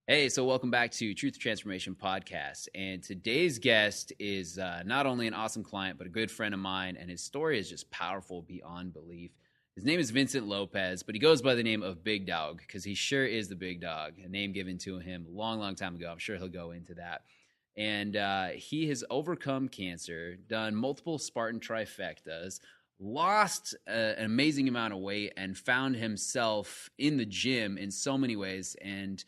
Hey, so welcome back to Truth Transformation Podcast. And today's guest is not only an awesome client, but a good friend of mine. And his story is just powerful beyond belief. His name is Vincent Lopez, but he goes by the name of Big Dog because he sure is the big dog, a name given to him a long, long time ago. I'm sure he'll go into that. And he has overcome cancer, done multiple Spartan trifectas, lost an amazing amount of weight, and found himself in the gym in so many ways. And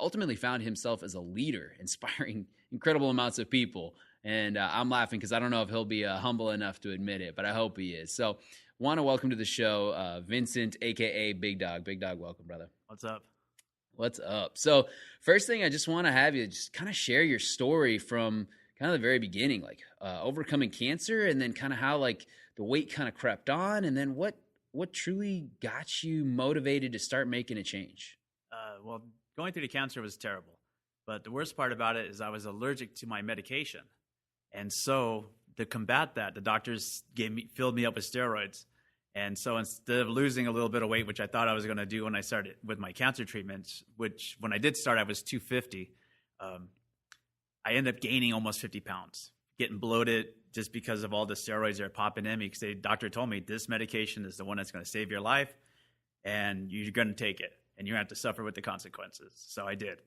ultimately found himself as a leader, inspiring incredible amounts of people. And I'm laughing because I don't know if he'll be humble enough to admit it, but I hope he is. So want to welcome to the show Vincent, a.k.a. Big Dog. Big Dog, welcome, brother. What's up? What's up? So first thing, I just want to have you just kind of share your story from kind of the very beginning, like overcoming cancer, and then kind of how like the weight kind of crept on, and then what truly got you motivated to start making a change? Well, going through the cancer was terrible, but the worst part about it is I was allergic to my medication. And so to combat that, the doctors filled me up with steroids. And so instead of losing a little bit of weight, which I thought I was going to do when I started with my cancer treatments, which when I did start, I was 250, I ended up gaining almost 50 pounds, getting bloated just because of all the steroids that are popping in me. Because the doctor told me this medication is the one that's going to save your life, and you're going to take it. And you have to suffer with the consequences. So I did.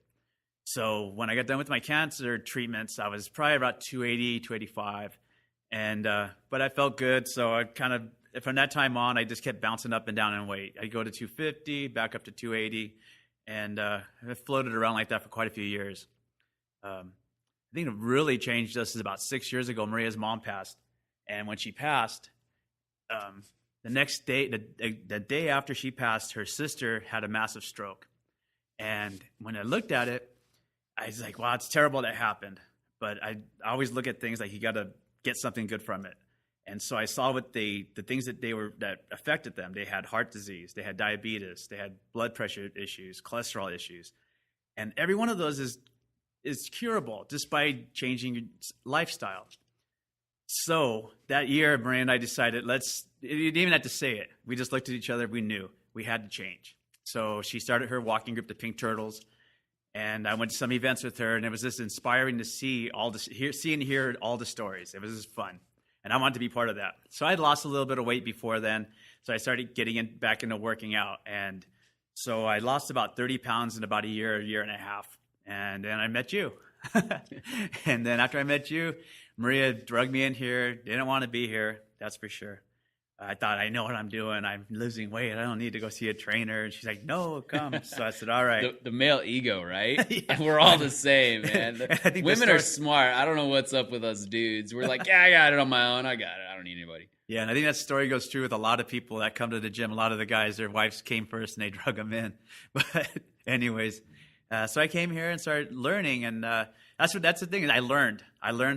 So when I got done with my cancer treatments, I was probably about 280, 285. But I felt good. So I kind of, from that time on, I just kept bouncing up and down in weight. I'd go to 250, back up to 280. And I floated around like that for quite a few years. I think it really changed us is about 6 years ago. Maria's mom passed. And when she passed, the next day, the day after she passed, her sister had a massive stroke. And when I looked at it, I was like, wow, it's terrible that happened. But I always look at things like you got to get something good from it. And so I saw what the things that affected them. They had heart disease, they had diabetes, they had blood pressure issues, cholesterol issues. And every one of those is curable just by changing your lifestyle. So that year, Maria and I decided, you didn't even have to say it. We just looked at each other. We knew we had to change. So she started her walking group, the Pink Turtles, and I went to some events with her, and it was just inspiring to see and hear all the stories. It was just fun, and I wanted to be part of that. So I'd lost a little bit of weight before then, so I started getting back into working out, and so I lost about 30 pounds in about a year and a half, and then I met you. And then after I met you, Maria drugged me in here. Didn't want to be here, that's for sure. I thought, I know what I'm doing. I'm losing weight. I don't need to go see a trainer. And she's like, no, come. So I said, all right. The male ego, right? Yeah. We're all the same, man. Women are smart. I don't know what's up with us dudes. We're like, yeah, I got it on my own. I got it. I don't need anybody. Yeah, and I think that story goes true with a lot of people that come to the gym. A lot of the guys, their wives came first and they drug them in. But anyways, so I came here and started learning, and that's the thing. I learned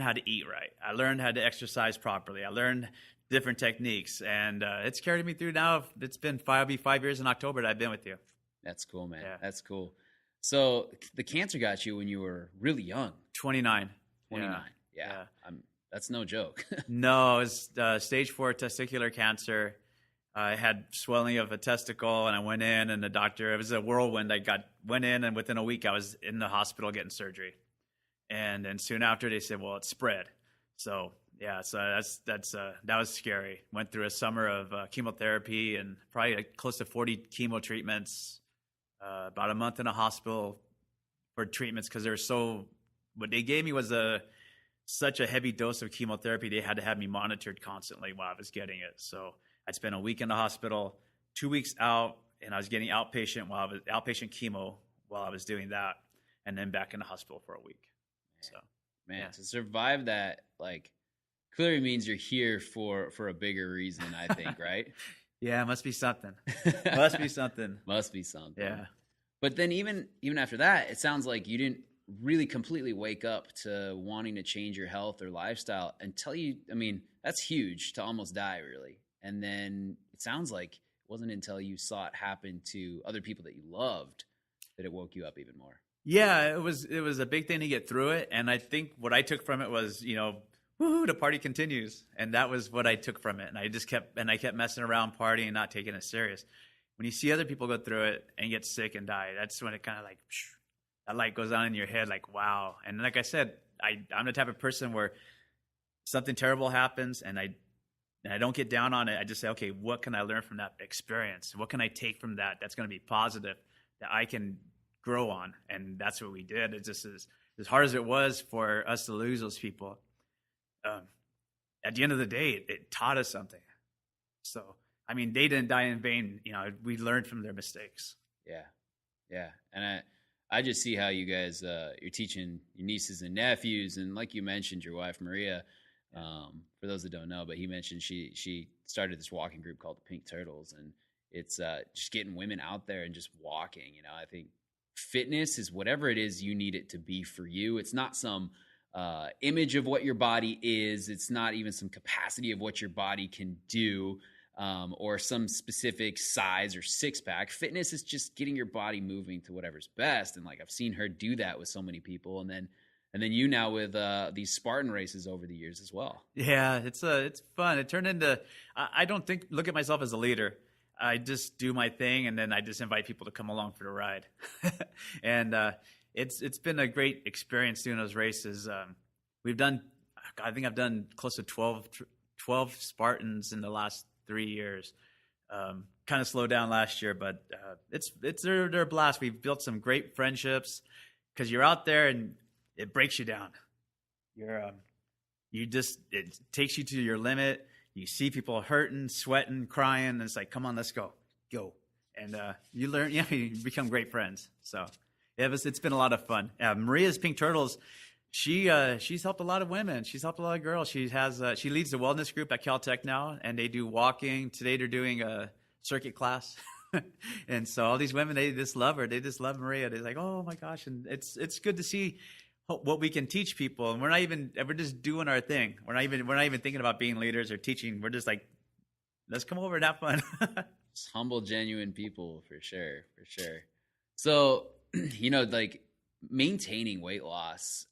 how to eat right. I learned how to exercise properly. I learned different techniques, and it's carried me through now. It's been 5 years in October that I've been with you. That's cool, man. Yeah. That's cool. So the cancer got you when you were really young. 29. 29. Yeah. That's no joke. No, it was stage 4 testicular cancer. I had swelling of a testicle, and I went in, and the doctor, it was a whirlwind. Went in, and within a week, I was in the hospital getting surgery. And then soon after, they said, well, it spread. So, yeah, so that was scary. Went through a summer of chemotherapy and probably close to 40 chemo treatments, about a month in a hospital for treatments because what they gave me was such a heavy dose of chemotherapy, they had to have me monitored constantly while I was getting it. So I'd spent a week in the hospital, 2 weeks out, and I was getting outpatient chemo while I was doing that, and then back in the hospital for a week. So, man, to survive that, like, clearly means you're here for a bigger reason, I think, right? Yeah, must be something. Must be something. Must be something. Yeah. But then even after that, it sounds like you didn't really completely wake up to wanting to change your health or lifestyle until that's huge to almost die, really. And then it sounds like it wasn't until you saw it happen to other people that you loved that it woke you up even more. Yeah, it was a big thing to get through it. And I think what I took from it was, woohoo, the party continues. And that was what I took from it. And I kept messing around partying and not taking it serious. When you see other people go through it and get sick and die, that's when it kind of like that light goes on in your head, like, wow. And like I said, I'm the type of person where something terrible happens and I don't get down on it. I just say, okay, what can I learn from that experience? What can I take from that that's going to be positive that I can grow on? And that's what we did. It just is as hard as it was for us to lose those people. At the end of the day, it taught us something. So, I mean, they didn't die in vain. You know, we learned from their mistakes. Yeah. And I just see how you guys, you're teaching your nieces and nephews. And like you mentioned, your wife, Maria, for those that don't know, but he mentioned she started this walking group called the Pink Turtles. And it's just getting women out there and just walking. You know, I think fitness is whatever it is you need it to be for you. It's not some image of what your body is. It's not even some capacity of what your body can do, or some specific size or six pack. Fitness is just getting your body moving to whatever's best. And like, I've seen her do that with so many people. And then you now with these Spartan races over the years as well. Yeah, it's fun. It turned into, I don't look at myself as a leader. I just do my thing, and then I just invite people to come along for the ride. And it's been a great experience doing those races. I think I've done close to 12 Spartans in the last 3 years. Kind of slowed down last year, but they're a blast. We've built some great friendships because you're out there and it breaks you down. It takes you to your limit. You see people hurting, sweating, crying, and it's like, come on, let's go. And you learn, you become great friends. So it's been a lot of fun. Maria's Pink Turtles, she's helped a lot of women. She's helped a lot of girls. She leads the wellness group at Caltech now, and they do walking. Today they're doing a circuit class. And so all these women, they just love her. They just love Maria. They're like, oh my gosh. And it's good to see what we can teach people. And we're just doing our thing. We're not even thinking about being leaders or teaching. We're just like, let's come over and have fun. Just humble, genuine people, for sure. So, like, maintaining weight loss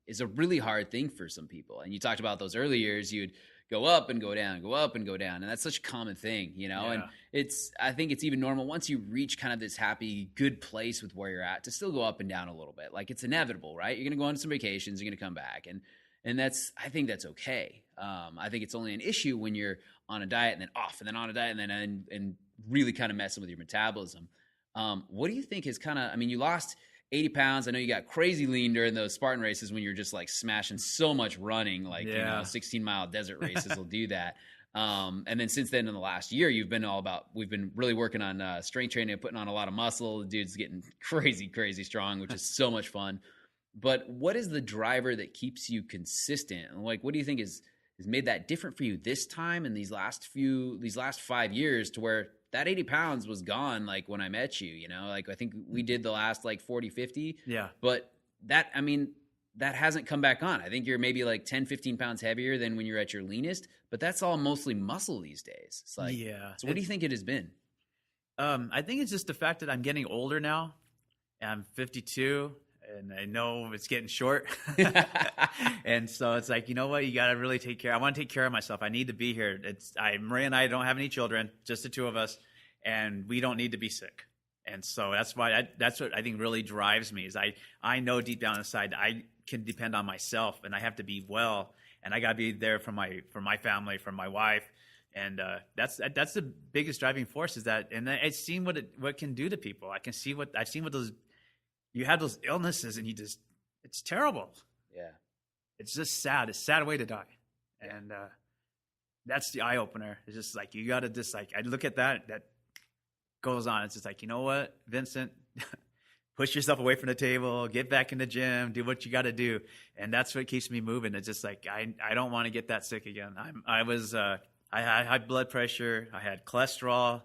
is a really hard thing for some people. And you talked about those early years, you'd go up and go down, go up and go down. And that's such a common thing, Yeah. And I think it's even normal once you reach kind of this happy, good place with where you're at to still go up and down a little bit. Like, it's inevitable, right? You're going to go on some vacations, you're going to come back. And I think that's okay. I think it's only an issue when you're on a diet and then off and then on a diet and really kind of messing with your metabolism. What do you think is you lost 80 pounds. I know you got crazy lean during those Spartan races when you're just like smashing so much running, 16-mile desert races will do that. And then since then in the last year, we've been really working on strength training and putting on a lot of muscle. The dude's getting crazy, crazy strong, which is so much fun. But what is the driver that keeps you consistent? Like, what do you think has made that different for you this time in these last 5 years to where that 80 pounds was gone, like when I met you, like I think we did the last like 40, 50. Yeah. But that hasn't come back on. I think you're maybe like 10, 15 pounds heavier than when you're at your leanest, but that's all mostly muscle these days. It's like, yeah. So what do you think it has been? I think it's just the fact that I'm getting older now. I'm 52 and I know it's getting short. And so it's like, you know what? You got to really take care. I want to take care of myself. I need to be here. Maria and I don't have any children, just the two of us, and we don't need to be sick. And so that's why that's what I think really drives me is I know deep down inside I can depend on myself and I have to be well and I got to be there for my family, for my wife. And that's the biggest driving force is that, and I've seen what it can do to people. I've seen what you have those illnesses and it's terrible. Yeah. It's just sad. It's a sad way to die. And that's the eye opener. It's just like, you got to just like, I look at that goes on. It's just like, you know what, Vincent, push yourself away from the table, get back in the gym, do what you got to do. And that's what keeps me moving. It's just like, I don't want to get that sick again. I had high blood pressure. I had cholesterol.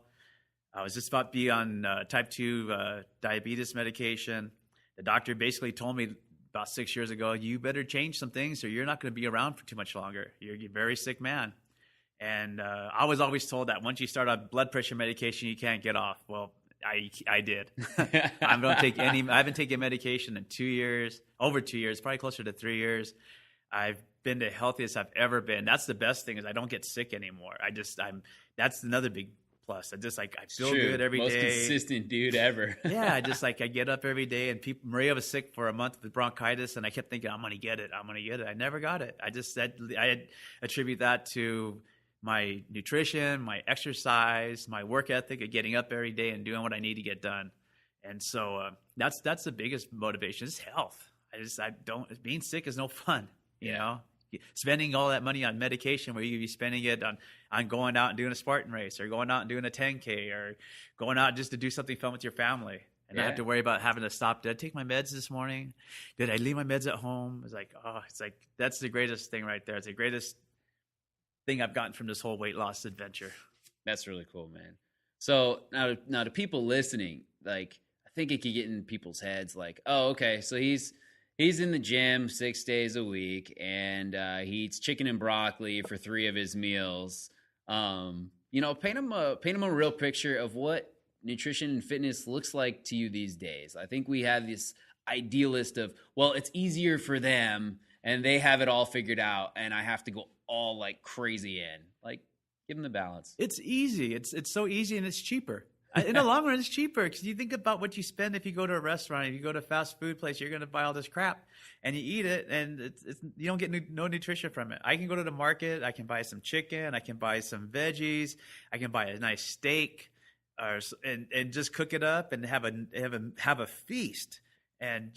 I was just about to be on type 2 diabetes medication. The doctor basically told me about 6 years ago, you better change some things or you're not going to be around for too much longer. You're a very sick man. And I was always told that once you start on blood pressure medication, you can't get off. Well, I did. I haven't taken medication in 2 years, over 2 years, probably closer to 3 years. I've been the healthiest I've ever been. That's the best thing is I don't get sick anymore. That's another big plus. I feel good every day. Most consistent dude ever. Yeah, I get up every day, and Maria was sick for a month with bronchitis, and I kept thinking, I'm going to get it. I never got it. I attribute that to my nutrition, my exercise, my work ethic of getting up every day and doing what I need to get done. And so that's the biggest motivation is health. Being sick is no fun, you know? Spending all that money on medication where you be spending it on going out and doing a Spartan race or going out and doing a 10K or going out just to do something fun with your family. And I have to worry about having to stop. Did I take my meds this morning? Did I leave my meds at home? It's like, that's the greatest thing right there. It's the greatest thing I've gotten from this whole weight loss adventure. That's really cool, man. So now to people listening, like, I think it could get in people's heads like, oh, okay, so he's in the gym 6 days a week, and he eats chicken and broccoli for 3 of his meals. Paint him a real picture of what nutrition and fitness looks like to you these days. I think we have this idealist of, well, it's easier for them, and they have it all figured out, and I have to go all like crazy in. Like, give them the balance. It's easy. It's so easy, and it's cheaper. In the long run, it's cheaper because you think about what you spend if you go to a restaurant, if you go to a fast food place, you're going to buy all this crap and you eat it, and you don't get no nutrition from it. I can go to the market, I can buy some chicken, I can buy some veggies, I can buy a nice steak, and just cook it up and have a feast and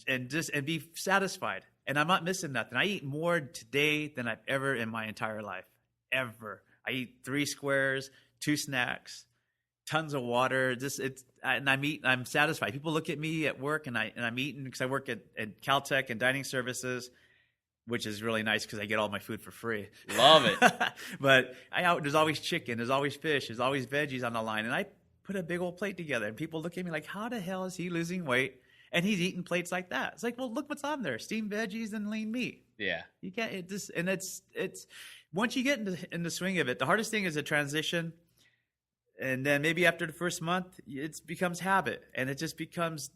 be satisfied. And I'm not missing nothing. I eat more today than I've ever in my entire life, ever. I eat 3 squares, 2 snacks. Tons of water. I'm satisfied. People look at me at work, and I'm eating because I work at Caltech and dining services, which is really nice because I get all my food for free. Love it. But there's always chicken, there's always fish, there's always veggies on the line, and I put a big old plate together, and people look at me like, how the hell is he losing weight? And he's eating plates like that. It's like, well, look what's on there: steamed veggies and lean meat. Yeah, you can't. It's once you get in the swing of it, the hardest thing is a transition. And then maybe after the first month, it becomes habit, and it just becomes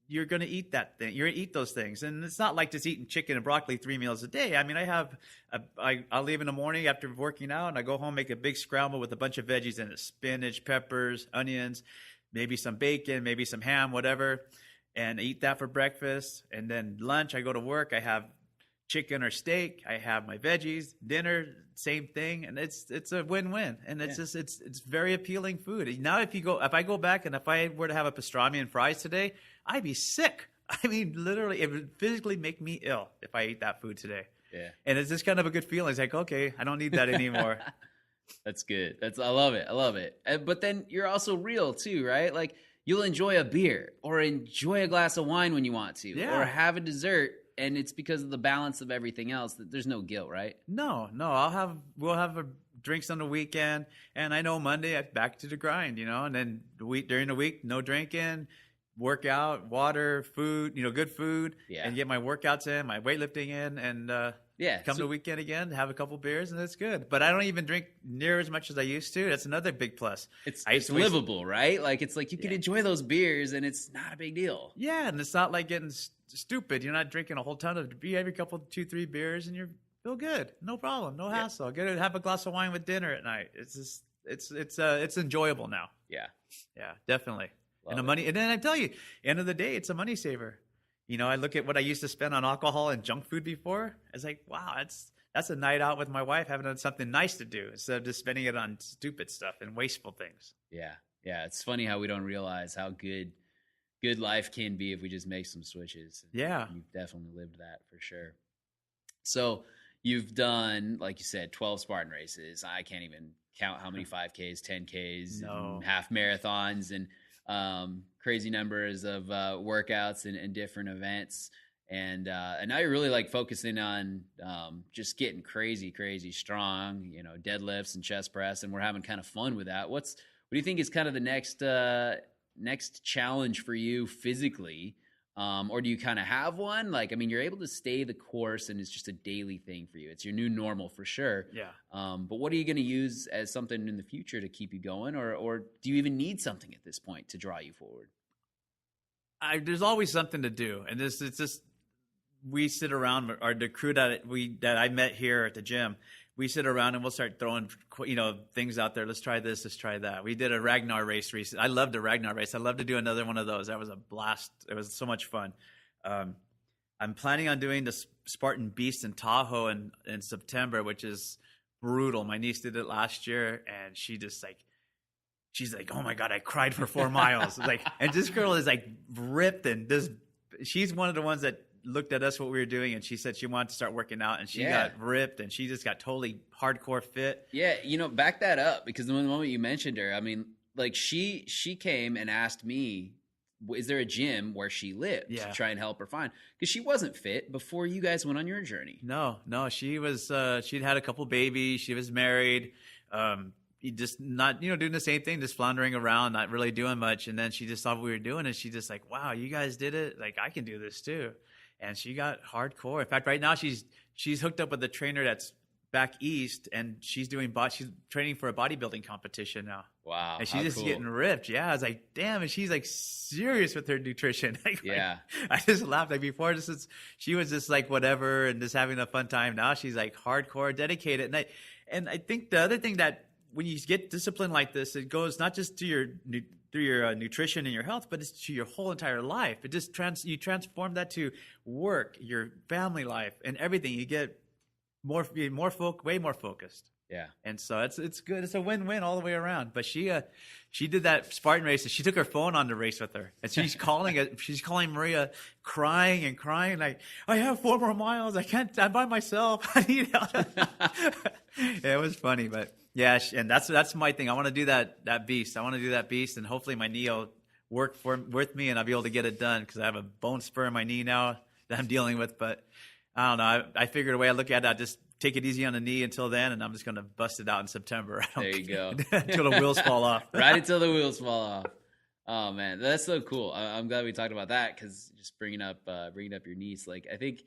you're going to eat that thing. You're going to eat those things, and it's not like just eating chicken and broccoli 3 meals a day. I mean, I'll leave in the morning after working out, and I go home, make a big scramble with a bunch of veggies in it: spinach, peppers, onions, maybe some bacon, maybe some ham, whatever, and eat that for breakfast. And then lunch, I go to work, I have chicken or steak, I have my veggies. Dinner, same thing, and it's a win-win, and it's very appealing food. Now if I go back and if I were to have a pastrami and fries today, I'd be sick. I mean, literally, it would physically make me ill if I ate that food today. Yeah, and it's just kind of a good feeling. It's like, okay, I don't need that anymore. That's good. I love it. But then you're also real too, right? Like, you'll enjoy a beer or enjoy a glass of wine when you want to, or have a dessert. And it's because of the balance of everything else that there's no guilt, right? No. We'll have drinks on the weekend, and I know Monday back to the grind, and then during the week, no drinking, workout, water, food, good food, and get my workouts in, my weightlifting in, and come to the weekend again, have a couple beers, and it's good. But I don't even drink near as much as I used to. That's another big plus. It's livable, right? Like, it's like you can enjoy those beers, and it's not a big deal. Yeah, and it's not like getting stupid. You're not drinking a whole ton of beer, every couple, 2-3 beers, and you feel good. No problem, no hassle. Have a glass of wine with dinner at night. It's enjoyable now. Yeah, definitely. Love and money, and then I tell you, end of the day, it's a money saver. I look at what I used to spend on alcohol and junk food before. It's like, wow, that's a night out with my wife, having something nice to do instead of just spending it on stupid stuff and wasteful things. Yeah. It's funny how we don't realize how good life can be if we just make some switches. Yeah. You've definitely lived that for sure. So you've done, like you said, 12 Spartan races. I can't even count how many 5Ks, 10Ks, and half marathons, and crazy numbers of workouts and different events. And now you're really like focusing on just getting crazy strong, deadlifts and chest press. And we're having kind of fun with that. What do you think is kind of the next challenge for you physically, or do you kind of have one? Like, I mean, you're able to stay the course, and it's just a daily thing for you. It's your new normal for sure. Yeah. But what are you going to use as something in the future to keep you going, or do you even need something at this point to draw you forward? There's always something to do, and it's just we sit around, or the crew that I met here at the gym. we sit around and we'll start throwing, things out there. Let's try this. Let's try that. We did a Ragnar race recently. I loved a Ragnar race. I'd love to do another one of those. That was a blast. It was so much fun. I'm planning on doing the Spartan Beast in Tahoe in September, which is brutal. My niece did it last year, and she's like, oh my God, I cried for 4 miles. And this girl is like ripped, and she's one of the ones that looked at us what we were doing, and she said she wanted to start working out, and she got ripped, and she just got totally hardcore fit. Yeah, back that up, because the moment you mentioned her, I mean, like she came and asked me, is there a gym where she lived to try and help her find, because she wasn't fit before you guys went on your journey. No, she was she'd had a couple babies, she was married, just not doing the same thing, just floundering around, not really doing much. And then she just saw what we were doing, and she just like, wow, you guys did it, like I can do this too. And she got hardcore. In fact, right now she's hooked up with a trainer that's back east, and she's training for a bodybuilding competition now. Wow. And she's just getting ripped. Yeah. I was like, damn. And she's like serious with her nutrition. I just laughed. Like before, she was just like whatever and just having a fun time. Now she's like hardcore, dedicated. And I think the other thing that when you get disciplined like this, it goes not just to your nutrition and your health, but it's to your whole entire life. It just you transform that to work, your family life, and everything. You get way more focused. Yeah. And so it's good. It's a win-win all the way around. But she did that Spartan race, and she took her phone on the race with her, and she's calling Maria, crying, like, I have 4 more miles. I'm by myself. I need help. Yeah, it was funny, but yeah. And that's my thing. I want to do that beast. I want to do that beast, and hopefully my knee will work with me, and I'll be able to get it done, because I have a bone spur in my knee now that I'm dealing with. But I don't know. I figured a way I look at it, I just take it easy on the knee until then, and I'm just going to bust it out in September. There you go. Until the wheels fall off. Right until the wheels fall off. Oh man, that's so cool. I'm glad we talked about that, because just bringing up your niece, like I think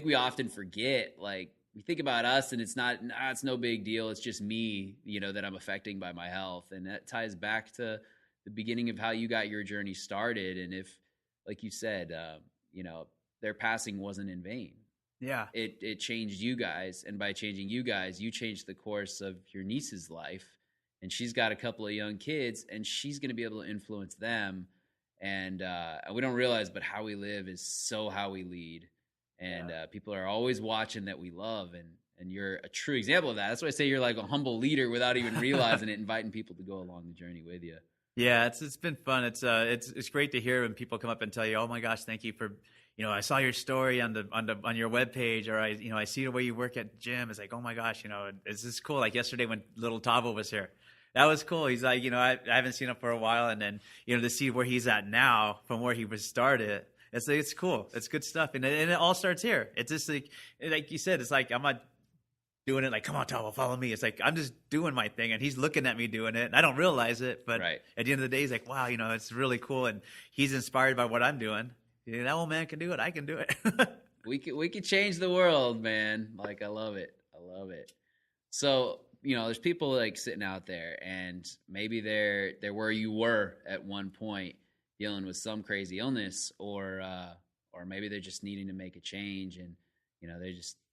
we often forget, like we think about us, and it's no big deal. It's just me, that I'm affecting by my health, and that ties back to the beginning of how you got your journey started. And if, like you said, their passing wasn't in vain. Yeah. It changed you guys, and by changing you guys, you changed the course of your niece's life, and she's got a couple of young kids, and she's going to be able to influence them. And we don't realize, but how we live is so how we lead. And people are always watching that we love, and you're a true example of that. That's why I say you're like a humble leader without even realizing it, inviting people to go along the journey with you. Yeah, it's been fun. It's great to hear when people come up and tell you, oh my gosh, thank you for, I saw your story on your webpage, or I see the way you work at gym. It's like, oh my gosh, it's just cool. Like yesterday when little Tavo was here, that was cool. He's like, I haven't seen him for a while, and then to see where he's at now from where he was started, it's cool. It's good stuff, and it all starts here. It's just like you said, it's like I'm not doing it like, come on, Tavo, follow me. It's like I'm just doing my thing, and he's looking at me doing it, and I don't realize it. But at the end of the day, he's like, wow, it's really cool, and he's inspired by what I'm doing. That old man can do it. I can do it. We could change the world, man. Like, I love it. So, there's people like sitting out there, and maybe they're where you were at one point, dealing with some crazy illness, or maybe they're just needing to make a change, and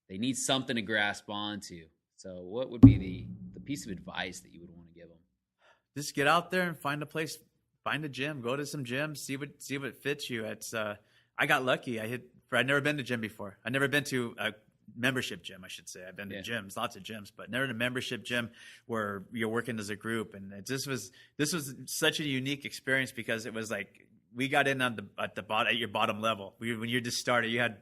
they need something to grasp onto. So, what would be the piece of advice that you would want to give them? Just get out there and find a place. Find a gym. Go to some gyms. See what fits you. It's I got lucky. I'd never been to gym before. I'd never been to a membership gym, I should say. I've been to gyms, lots of gyms, but never in a membership gym where you're working as a group. And this was such a unique experience, because it was like we got in at your bottom level. When you just started, you had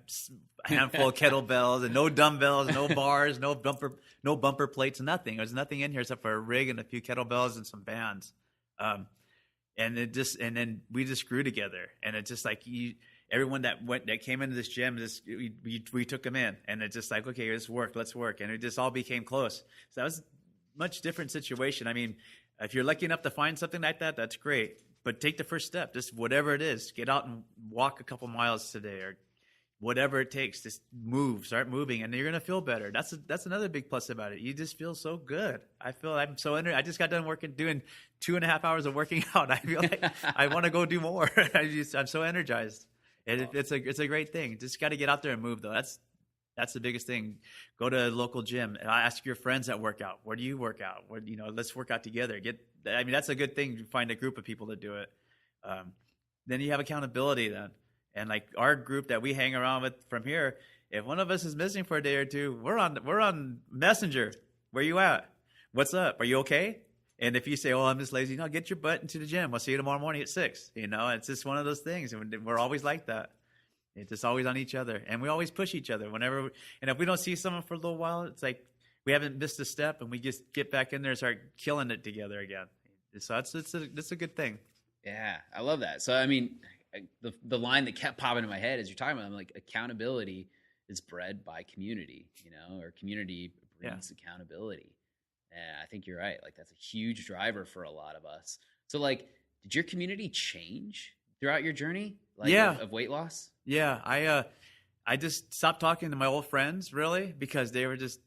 a handful of kettlebells and no dumbbells, no bars, no bumper plates, nothing. There was nothing in here except for a rig and a few kettlebells and some bands. And then we just grew together, and it's just like everyone that came into this gym, we took them in, and it's just like, okay, let's work, and it just all became close. So that was a much different situation. I mean, if you're lucky enough to find something like that, that's great. But take the first step, just whatever it is. Get out and walk a couple miles today, or whatever it takes. Just start moving, and you're gonna feel better. That's another big plus about it. You just feel so good. I'm so I just got done doing 2.5 hours of working out. I feel like I want to go do more. I'm so energized, and it's a great thing. Just got to get out there and move, though. That's the biggest thing. Go to a local gym and ask your friends that work out. Where do you work out? Where, let's work out together. That's a good thing to find a group of people to do it. Then you have accountability then. And like our group that we hang around with from here, if one of us is missing for a day or two, we're on Messenger. Where you at? What's up? Are you okay? And if you say, "Oh, I'm just lazy," no, get your butt into the gym. I'll see you tomorrow morning at 6. It's just one of those things. And we're always like that. It's just always on each other. And we always push each other and if we don't see someone for a little while, it's like we haven't missed a step and we just get back in there and start killing it together again. So it's a good thing. Yeah, I love that. So, I mean, the line that kept popping in my head as you're talking about, I'm like, accountability is bred by community, or community breeds accountability. And I think you're right. Like, that's a huge driver for a lot of us. So, like, did your community change throughout your journey? Of weight loss? Yeah. I just stopped talking to my old friends, really, because they were just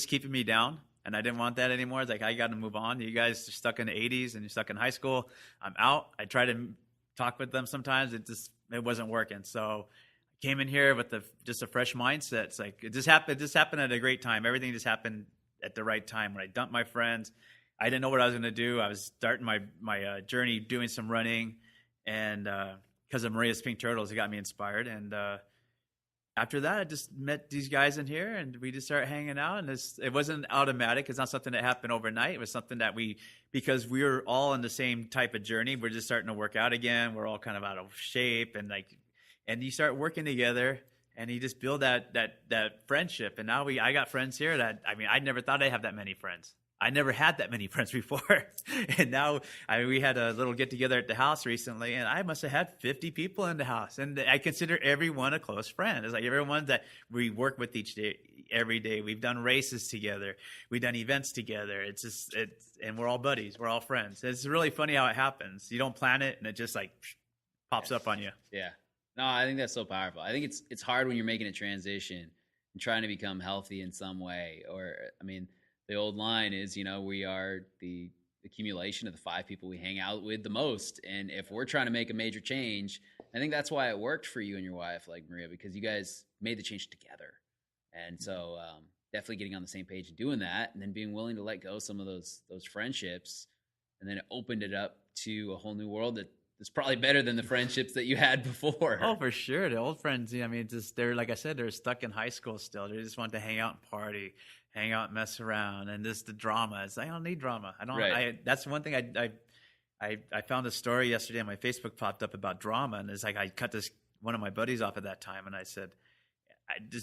keeping me down. And I didn't want that anymore. It's like, I got to move on. You guys are stuck in the 80s and you're stuck in high school. I'm out. I try to talk with them sometimes. It wasn't working. So I came in here with just a fresh mindset. It's like, it just happened at a great time. Everything just happened at the right time. When I dumped my friends, I didn't know what I was going to do. I was starting my journey doing some running. And because of Maria's Pink Turtles, it got me inspired. And after that, I just met these guys in here, and we just started hanging out. And it wasn't automatic. It's not something that happened overnight. It was something that because we were all in the same type of journey, we're just starting to work out again. We're all kind of out of shape, and you start working together, and you just build that friendship. And now I got friends here I never thought I'd have that many friends. I never had that many friends before. And now we had a little get together at the house recently, and I must have had 50 people in the house. And I consider everyone a close friend. It's like everyone that we work with every day. We've done races together. We've done events together. And we're all buddies. We're all friends. It's really funny how it happens. You don't plan it, and it just like pops up on you. Yeah. No, I think that's so powerful. I think it's hard when you're making a transition and trying to become healthy in some way. The old line is, we are the accumulation of the 5 people we hang out with the most. And if we're trying to make a major change, I think that's why it worked for you and your wife, like Maria, because you guys made the change together. And so definitely getting on the same page and doing that, and then being willing to let go of some of those friendships. And then it opened it up to a whole new world that's probably better than the friendships that you had before. Oh, for sure. The old friends, they're, like I said, they're stuck in high school still. They just want to hang out and party. Hang out, mess around, and just the drama. I don't need drama. I don't. Right. That's one thing. I found a story yesterday on my Facebook popped up about drama, and it's like I cut one of my buddies off at that time, and I said,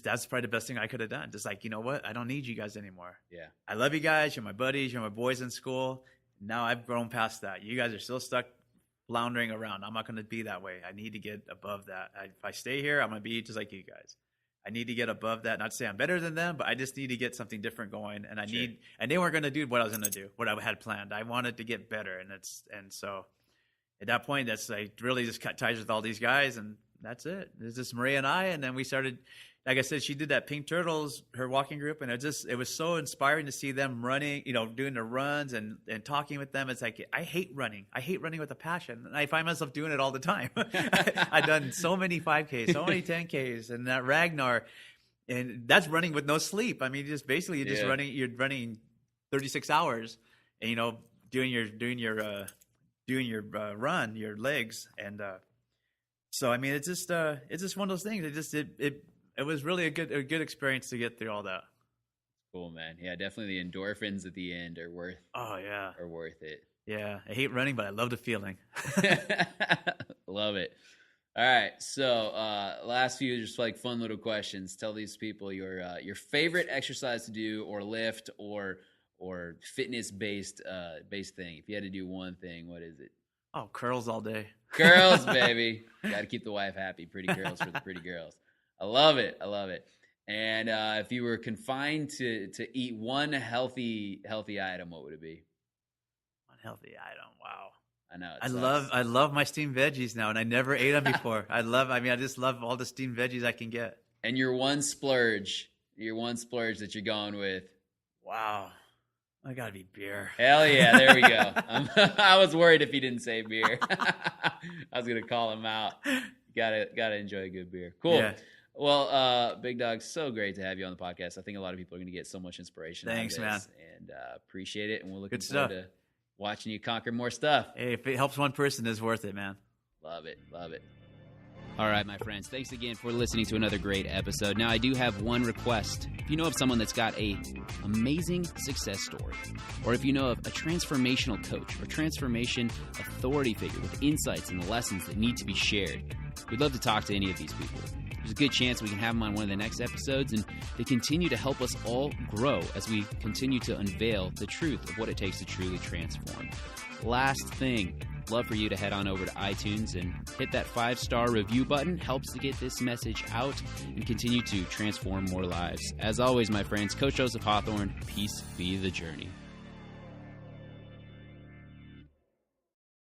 that's probably the best thing I could have done. Just like, you know what? I don't need you guys anymore. Yeah. I love you guys. You're my buddies. You're my boys in school. Now I've grown past that. You guys are still stuck floundering around. I'm not going to be that way. I need to get above that. If I stay here, I'm going to be just like you guys. I need to get above that. Not to say I'm better than them, but I just need to get something different going. And and they weren't going to do what I was going to do, what I had planned. I wanted to get better. And so at that point, I really just cut ties with all these guys, and that's it. It's just Maria and I. And then we started, like I said, she did that Pink Turtles, her walking group. And it was so inspiring to see them running, doing the runs and talking with them. It's like, I hate running. I hate running with a passion. And I find myself doing it all the time. I've done so many 5Ks, so many 10Ks, and that Ragnar, and that's running with no sleep. You're running 36 hours and, doing your run, your legs. And, so, it's just one of those things. It was really a good experience to get through all that. Cool, man. Yeah, definitely the endorphins at the end are worth. Oh yeah, are worth it. Yeah, I hate running, but I love the feeling. Love it. All right, so last few just like fun little questions. Tell these people your favorite exercise to do, or lift, or fitness based thing. If you had to do one thing, what is it? Oh, curls all day. Curls, baby. Got to keep the wife happy. Pretty girls for the pretty girls. I love it. And if you were confined to eat one healthy item, what would it be? One healthy item. Wow. I know. I love my steamed veggies now, and I never ate them before. I just love all the steamed veggies I can get. And your one splurge that you're going with. Wow. I gotta be beer. Hell yeah, there we go. I was worried if he didn't say beer. I was gonna call him out. Gotta enjoy a good beer. Cool. Yeah. Well, Big Dog, so great to have you on the podcast. I think a lot of people are going to get so much inspiration. Thanks, out of this, man. and appreciate it. And we're looking Good forward stuff. to watching you conquer more stuff. Hey, if it helps one person, it's worth it, man. Love it. All right, my friends, thanks again for listening to another great episode. Now, I do have one request. If you know of someone that's got a amazing success story, or if you know of a transformational coach or transformation authority figure with insights and lessons that need to be shared, we'd love to talk to any of these people. There's a good chance we can have them on one of the next episodes, and they continue to help us all grow as we continue to unveil the truth of what it takes to truly transform. Last thing, love for you to head on over to iTunes and hit that 5-star review button. Helps to get this message out and continue to transform more lives. As always, my friends, Coach Joseph Hawthorne, peace be the journey.